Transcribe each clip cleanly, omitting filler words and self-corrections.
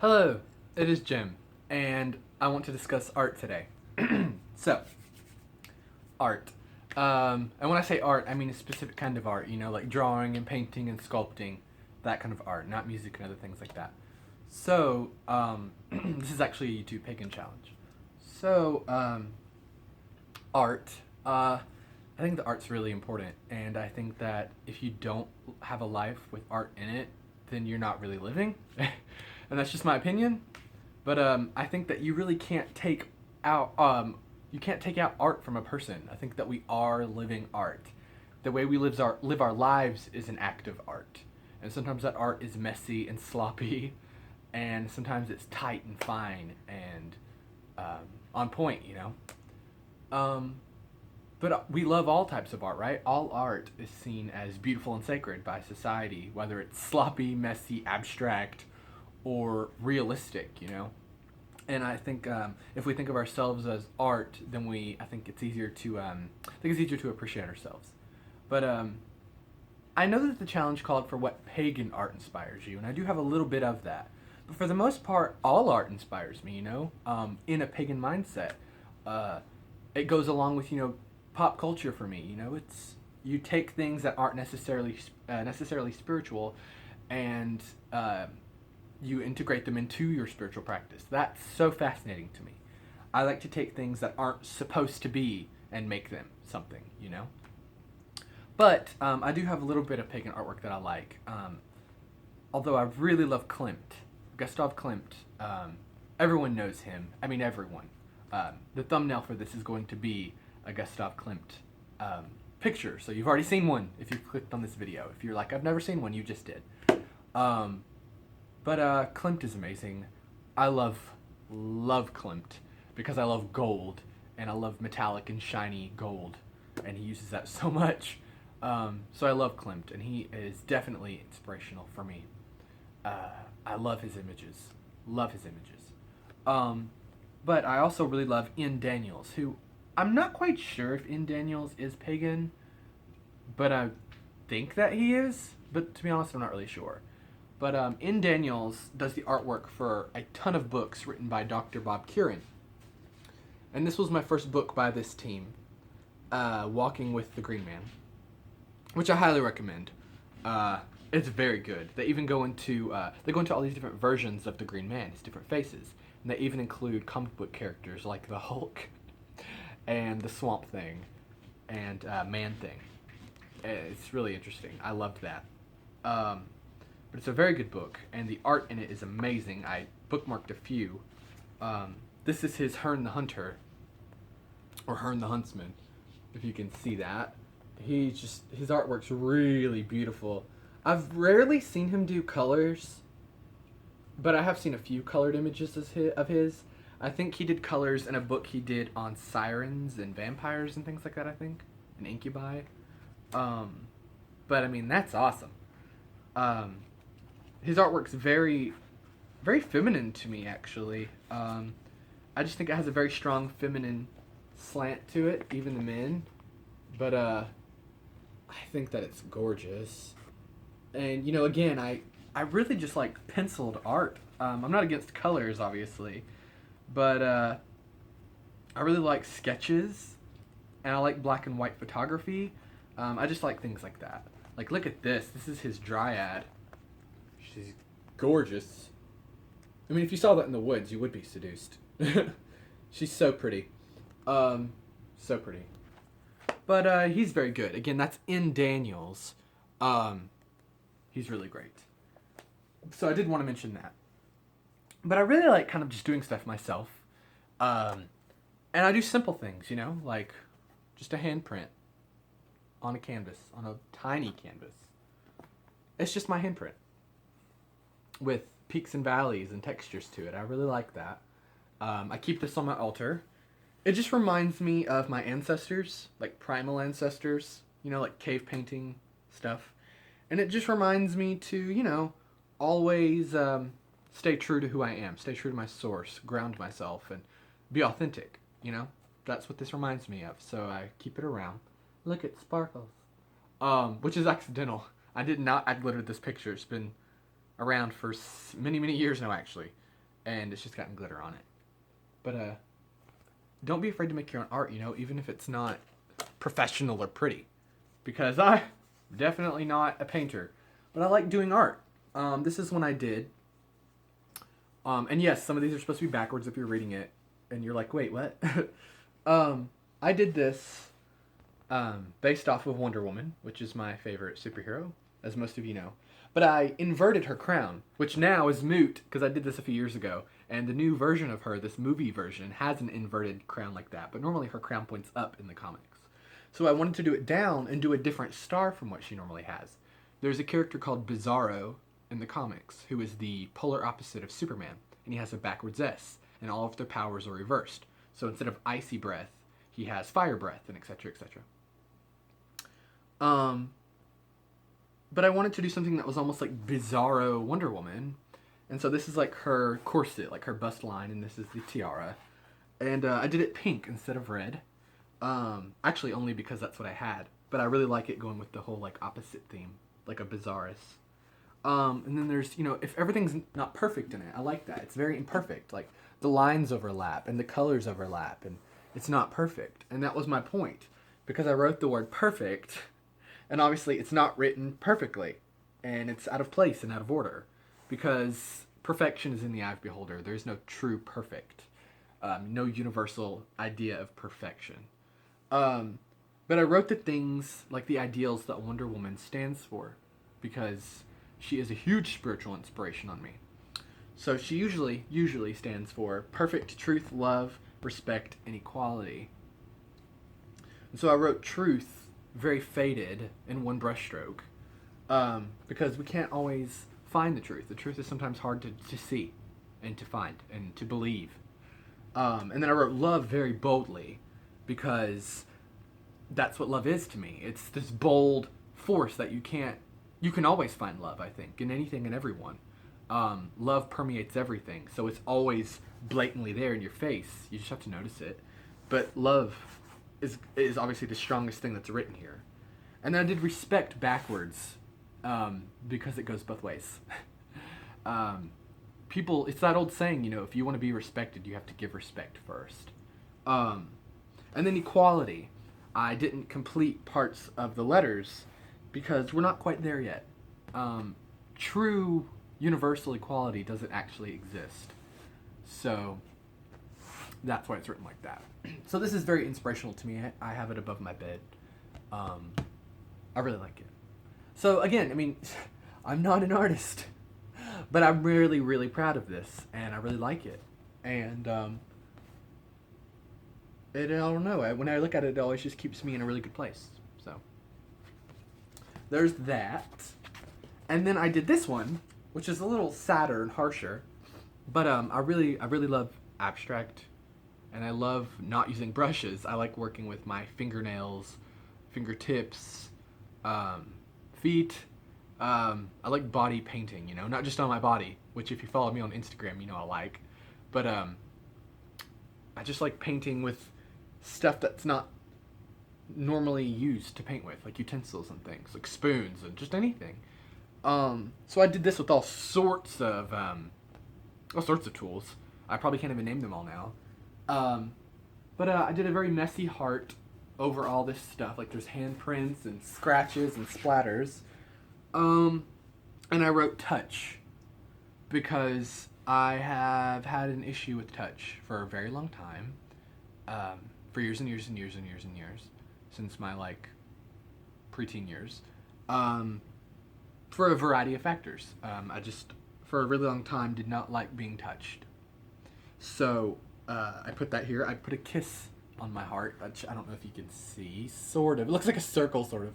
Hello, it is Jim, and I want to discuss art today. So, art. And when I say art, I mean a specific kind of art, like drawing and painting and sculpting, that kind of art, not music and other things like that. So, this is actually a YouTube Pagan Challenge. So, art. I think the art's really important, and I think that if you don't have a life with art in it, then you're not really living. And that's just my opinion. But I think that you really can't take out you can't take out art from a person. I think that we are living art. The way we live our lives is an act of art, and sometimes that art is messy and sloppy, and sometimes it's tight and fine and on point. Um, but we love all types of art, right? All art is seen as beautiful and sacred by society, whether it's sloppy, messy, abstract, or realistic. And I think if we think of ourselves as art, then I think it's easier to appreciate ourselves. But I know that the challenge called for what pagan art inspires you, and I do have a little bit of that. But for the most part, all art inspires me. In a pagan mindset, it goes along with pop culture for me. It's you take things that aren't necessarily spiritual, and you integrate them into your spiritual practice. That's so fascinating to me. I like to take things that aren't supposed to be and make them something. But I do have a little bit of pagan artwork that I like. Although I really love Klimt, Gustav Klimt. Everyone knows him. I mean, everyone. The thumbnail for this is going to be a Gustav Klimt picture. So you've already seen one if you clicked on this video. If you're like, I've never seen one, you just did. But Klimt is amazing. I love Klimt because I love gold and I love metallic and shiny gold, and he uses that so much. So I love Klimt, and he is definitely inspirational for me. I love his images. Love his images. But I also really love Ian Daniels, who I'm not quite sure if Ian Daniels is pagan, but I think that he is. But to be honest, I'm not really sure. But Ian Daniels does the artwork for a ton of books written by Dr. Bob Kieran. And this was my first book by this team, Walking with the Green Man, which I highly recommend. It's very good. They even go into all these different versions of the Green Man, his different faces, and they even include comic book characters like the Hulk and the Swamp Thing and Man Thing. It's really interesting. I loved that. But it's a very good book, and the art in it is amazing. I bookmarked a few. This is his Herne the Hunter, or Herne the Huntsman, if you can see that. His artwork's really beautiful. I've rarely seen him do colors, but I have seen a few colored images of his. I think he did colors in a book he did on sirens and vampires and things like that, I think, and incubi. But I mean, that's awesome. His artwork's very, very feminine to me, actually. I just think it has a very strong feminine slant to it, even the men. But I think that it's gorgeous. And again, I really just like penciled art. I'm not against colors, obviously, but I really like sketches, and I like black and white photography. I just like things like that. Like, look at this. This is his dryad. She's gorgeous. I mean, if you saw that in the woods, you would be seduced. She's so pretty. So pretty. But he's very good. Again, that's in Daniels. He's really great. So I did want to mention that. But I really like kind of just doing stuff myself. And I do simple things, like just a handprint on a canvas, on a tiny canvas. It's just my handprint with peaks and valleys and textures to it. I really like that. I keep this on my altar. It just reminds me of my ancestors, like primal ancestors, like cave painting stuff. And it just reminds me to, always stay true to who I am, stay true to my source, ground myself, and be authentic, That's what this reminds me of, so I keep it around. Look, it sparkles. Which is accidental. I did not add glitter to this picture. It's been around for many, many years now, actually. and it's just gotten glitter on it. But don't be afraid to make your own art, even if it's not professional or pretty, because I'm definitely not a painter, but I like doing art. This is one I did. And yes, some of these are supposed to be backwards if you're reading it, and you're like, wait, what? I did this based off of Wonder Woman, which is my favorite superhero, as most of you know. But I inverted her crown, which now is moot because I did this a few years ago. And the new version of her, this movie version, has an inverted crown like that. But normally her crown points up in the comics. So I wanted to do it down and do a different star from what she normally has. There's a character called Bizarro in the comics who is the polar opposite of Superman. And he has a backwards S. And all of their powers are reversed. So instead of icy breath, he has fire breath, and etc., etc. But I wanted to do something that was almost like Bizarro Wonder Woman. And so this is like her corset, like her bust line, and this is the tiara. And I did it pink instead of red. Actually, only because that's what I had. But I really like it going with the whole like opposite theme, like a Bizarrus. And then there's, if everything's not perfect in it, I like that. It's very imperfect. Like the lines overlap and the colors overlap, and it's not perfect. And that was my point, because I wrote the word perfect, and obviously it's not written perfectly, and it's out of place and out of order, because perfection is in the eye of the beholder. There's no true perfect, no universal idea of perfection. But I wrote the things, like the ideals that Wonder Woman stands for, because she is a huge spiritual inspiration on me. So she usually stands for perfect truth, love, respect, and equality. And so I wrote truth very faded in one brushstroke, because we can't always find the truth. The truth is sometimes hard to see and to find and to believe. And then I wrote love very boldly, because that's what love is to me. It's this bold force that you can always find love, I think, in anything and everyone. Love permeates everything, so it's always blatantly there in your face. You just have to notice it. But love is obviously the strongest thing that's written here. And then I did respect backwards, because it goes both ways. It's that old saying, if you want to be respected, you have to give respect first. And then equality. I didn't complete parts of the letters because we're not quite there yet. True universal equality doesn't actually exist. So that's why it's written like that. So this is very inspirational to me. I have it above my bed. I really like it. So again, I'm not an artist, but I'm really, really proud of this, and I really like it. And I don't know. When I look at it, it always just keeps me in a really good place. So there's that. And then I did this one, which is a little sadder and harsher. But I really love abstract, and I love not using brushes. I like working with my fingernails, fingertips, feet. I like body painting, not just on my body, which if you follow me on Instagram, I like. But I just like painting with stuff that's not normally used to paint with, like utensils and things, like spoons and just anything. So I did this with all sorts of tools. I probably can't even name them all now. But I did a very messy heart over all this stuff. Like there's handprints and scratches and splatters. And I wrote touch because I have had an issue with touch for a very long time. For years and years and years and years and years. Since my preteen years. For a variety of factors. I just, for a really long time, did not like being touched. So, I put that here. I put a kiss on my heart, which I don't know if you can see. Sort of. It looks like a circle, sort of.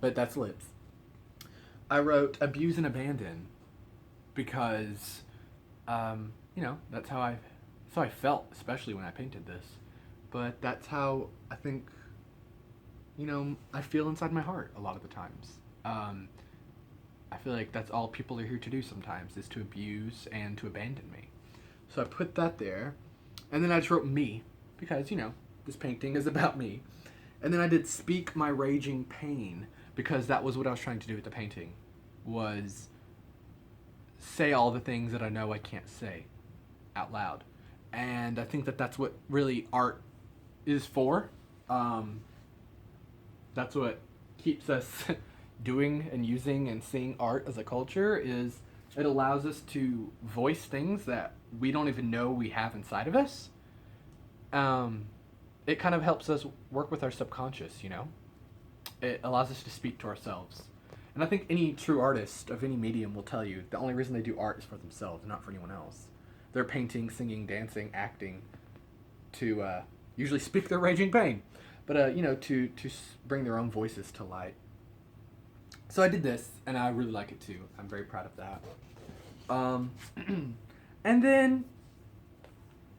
But that's lips. I wrote abuse and abandon because, that's how I felt, especially when I painted this. But that's how I think, I feel inside my heart a lot of the times. I feel like that's all people are here to do sometimes, is to abuse and to abandon me. So I put that there, and then I just wrote me, because, this painting is about me. And then I did speak my raging pain, because that was what I was trying to do with the painting, was say all the things that I know I can't say. out loud. And I think that that's what really art is for. That's what keeps us doing and using and seeing art as a culture, is it allows us to voice things that we don't even know we have inside of us. It kind of helps us work with our subconscious, you know? It allows us to speak to ourselves. And I think any true artist of any medium will tell you the only reason they do art is for themselves, not for anyone else. They're painting, singing, dancing, acting to usually speak their raging pain, but you know, to bring their own voices to light. So I did this, and I really like it too. I'm very proud of that. And then,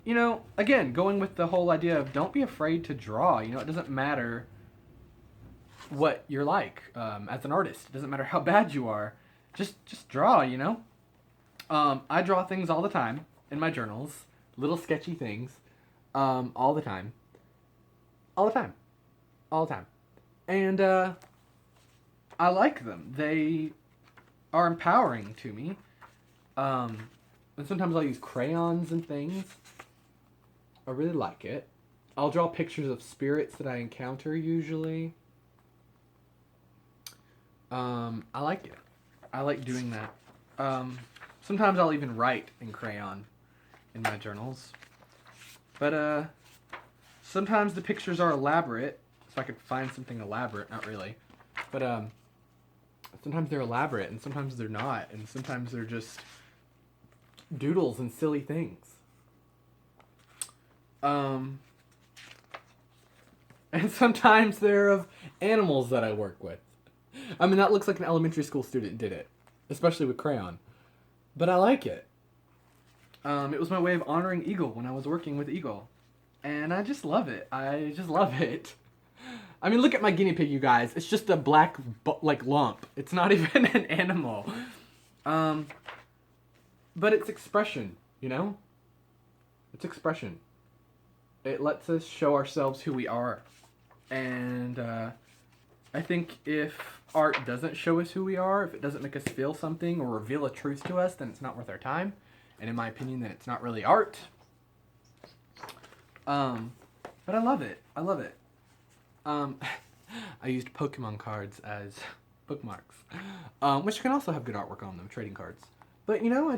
you know, again, going with the whole idea of don't be afraid to draw. You know, it doesn't matter what you're like as an artist. It doesn't matter how bad you are. Just draw, you know? I draw things all the time in my journals, little sketchy things, all the time. All the time. All the time. And I like them. They are empowering to me. And sometimes I'll use crayons and things. I really like it. I'll draw pictures of spirits that I encounter usually. I like it. I like doing that. Sometimes I'll even write in crayon in my journals. But sometimes the pictures are elaborate, so I could find something elaborate. Not really. But sometimes they're elaborate, and sometimes they're not, and sometimes they're just doodles and silly things. And sometimes they're of animals that I work with. I mean, that looks like an elementary school student did it, especially with crayon. But I like it. It was my way of honoring Eagle when I was working with Eagle. And I just love it. I just love it. I mean, look at my guinea pig, you guys. It's just a black, lump. It's not even an animal. But it's expression, you know? It's expression. It lets us show ourselves who we are. And I think if art doesn't show us who we are, if it doesn't make us feel something or reveal a truth to us, then it's not worth our time. And in my opinion, then it's not really art. But I love it. I love it. I used Pokemon cards as bookmarks, which can also have good artwork on them, trading cards. But, you know,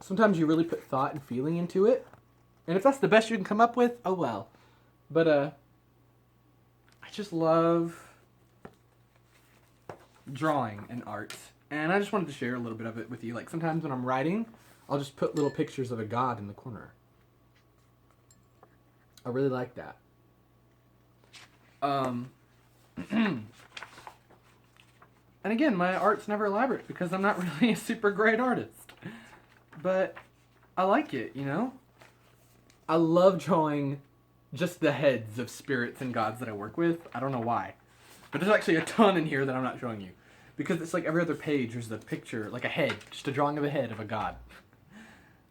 sometimes you really put thought and feeling into it. And if that's the best you can come up with, oh well. But, I just love drawing and art. And I just wanted to share a little bit of it with you. Like, sometimes when I'm writing, I'll just put little pictures of a god in the corner. I really like that. And again, my art's never elaborate because I'm not really a super great artist. But I like it, you know? I love drawing just the heads of spirits and gods that I work with. I don't know why. But there's actually a ton in here that I'm not showing you. Because it's like every other page, there's the picture, like a head, just a drawing of a head of a god.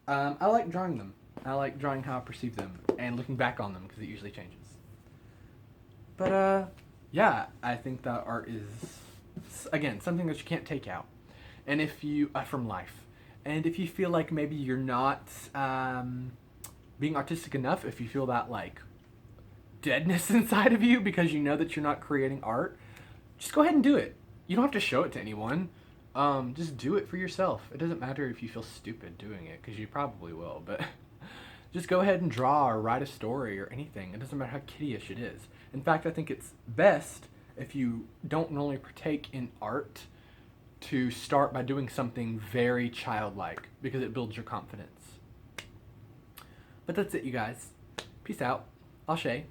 I like drawing them. I like drawing how I perceive them and looking back on them because it usually changes. But, yeah, I think that art is, again, something that you can't take out. And if you, from life. And if you feel like maybe you're not being artistic enough, if you feel that, like, deadness inside of you because you know that you're not creating art, just go ahead and do it. You don't have to show it to anyone. Just do it for yourself. It doesn't matter if you feel stupid doing it, because you probably will, but just go ahead and draw or write a story or anything. It doesn't matter how kiddie-ish it is. In fact, I think it's best if you don't normally partake in art to start by doing something very childlike, because it builds your confidence. But that's it, you guys. Peace out. I'll Shay.